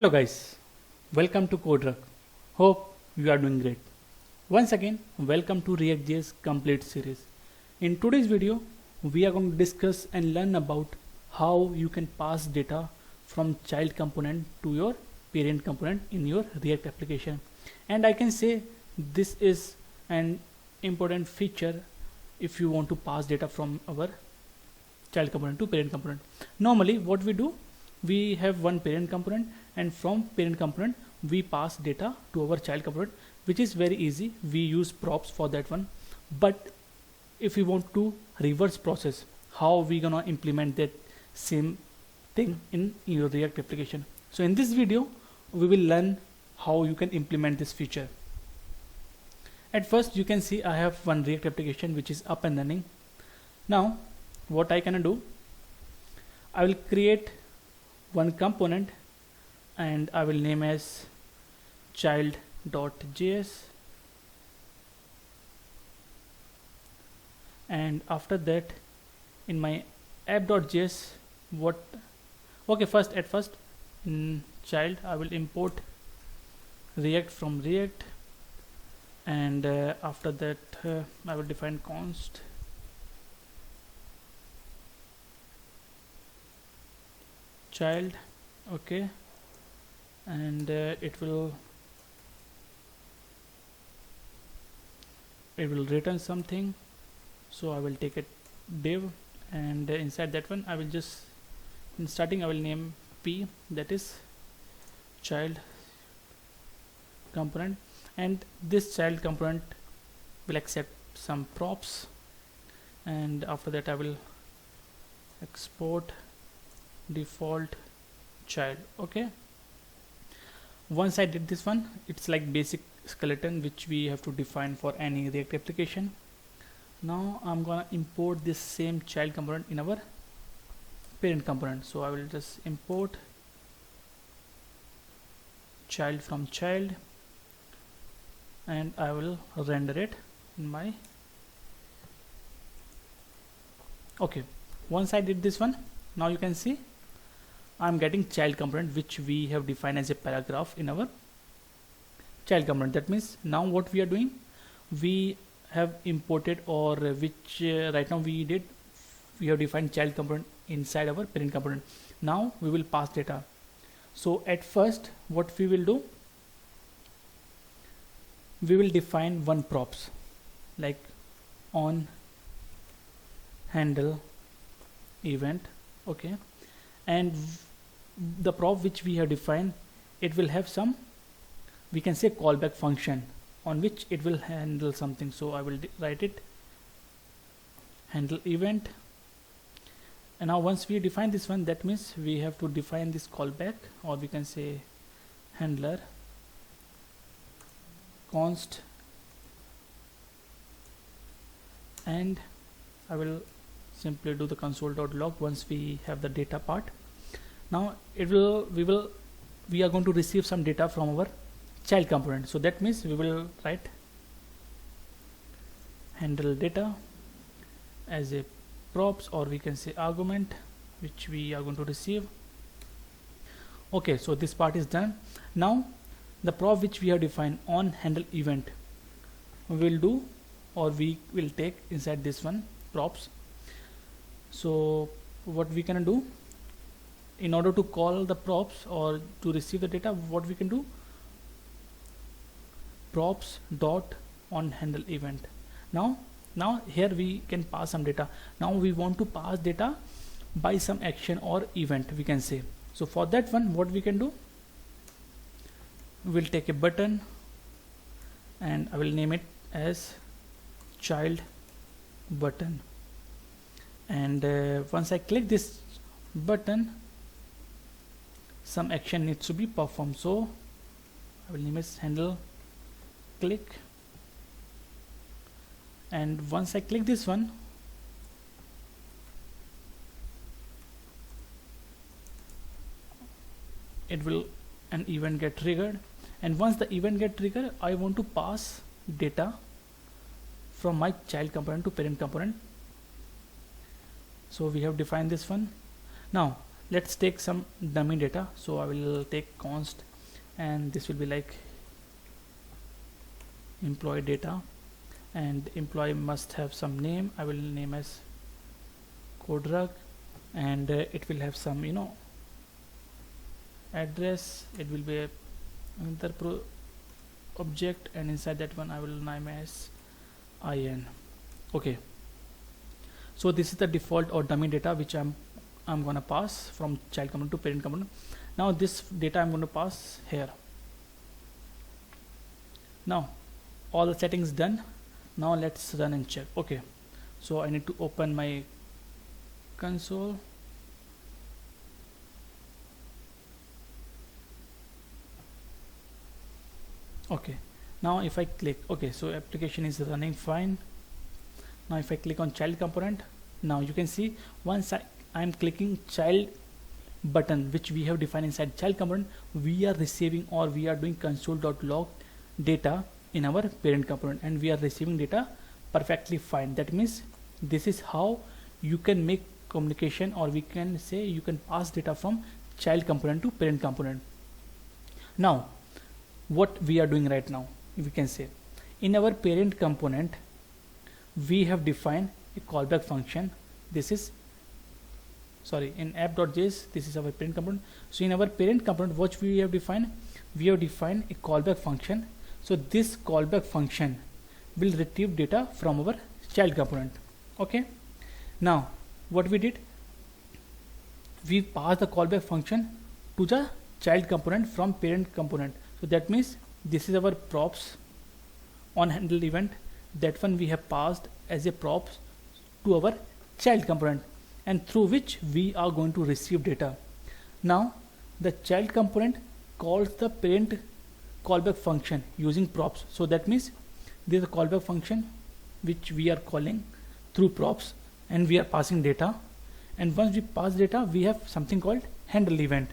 Hello guys, welcome to CodeRuck. Hope you are doing great. Once again, welcome to ReactJs complete series. In today's video, we are going to discuss and learn about how you can pass data from child component to your parent component in your React application. And I can say this is an important feature if you want to pass data from our child component to parent component. Normally what we do, we have one parent component, and from parent component we pass data to our child component, which is very easy. We use props for that one. But if we want to reverse process, how we gonna implement that same thing in your React application? So in this video we will learn how you can implement this feature. At first you can see I have one React application which is up and running. Now what I can do, I will create one component and I will name as child.js, and after that in my app.js at first in child I will import React from React, and after that I will define const child, okay, and it will return something. So I will take a div, and inside that one I will just, in starting I will name p, that is child component, and this child component will accept some props, and after that I will export default child. Okay, once I did this one, it's like basic skeleton which we have to define for any React application. Now I'm gonna import this same child component in our parent component. So I will just import child from child, and I will render it in my, okay, once I did this one, now you can see I'm getting child component which we have defined as a paragraph in our child component. That means now what we are doing, we have imported, or which right now we have defined child component inside our parent component. Now we will pass data. So at first what we will do, we will define one props like on handle event, okay, and the prop which we have defined, it will have some, we can say, callback function on which it will handle something. So I will write it handle event, and now once we define this one, that means we have to define this callback, or we can say handler const, and I will simply do the console.log once we have the data part. Now we are going to receive some data from our child component. So that means we will write handle data as a props, or we can say argument, which we are going to receive. Okay, so this part is done. Now the prop which we have defined on handle event, we will do, or we will take inside this one props. So what we can do, in order to call the props or to receive the data, what we can do, props dot on handle event. Now here we can pass some data. Now we want to pass data by some action or event, we can say. So for that one, what we can do, we'll take a button, and I will name it as child button, and once I click this button, some action needs to be performed. So I will name it handle click, and once I click this one, it will, an event get triggered, and once the event get triggered, I want to pass data from my child component to parent component. So we have defined this one. Now let's take some dummy data. So I will take const, and this will be like employee data, and employee must have some name. I will name as CodeRug, and it will have some address. It will be another object, and inside that one I will name as in. Okay, so this is the default or dummy data which I'm gonna pass from child component to parent component. Now this data I'm going to pass here. Now all the settings done. Now let's run and check. Okay, so I need to open my console. Okay, now if I click, okay, so application is running fine. Now if I click on child component, now you can see once I'm clicking child button which we have defined inside child component, we are receiving or we are doing console.log data in our parent component, and we are receiving data perfectly fine. That means this is how you can make communication, or we can say you can pass data from child component to parent component. Now what we are doing right now, we can say in our parent component we have defined a callback function. This is in app.js, this is our parent component. So in our parent component, what we have defined a callback function. So this callback function will retrieve data from our child component. Okay, now what we did, we passed the callback function to the child component from parent component. So that means this is our props on handle event. That one we have passed as a props to our child component, and through which we are going to receive data. Now the child component calls the parent callback function using props. So that means there is a callback function which we are calling through props, and we are passing data. And once we pass data, we have something called handle event,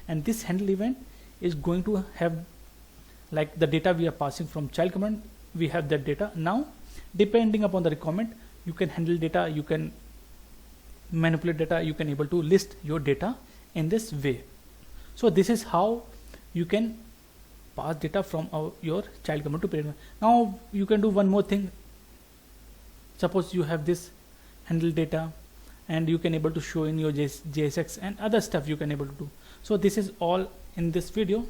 and this handle event is going to have like the data we are passing from child component. We have that data. Now depending upon the requirement, you can handle data, you can manipulate data, you can able to list your data in this way. So this is how you can pass data from your child component to parent. Now you can do one more thing. Suppose you have this handle data, and you can able to show in your JSX and other stuff you can able to do. So this is all in this video.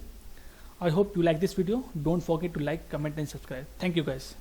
I hope you like this video. Don't forget to like, comment and subscribe. Thank you guys.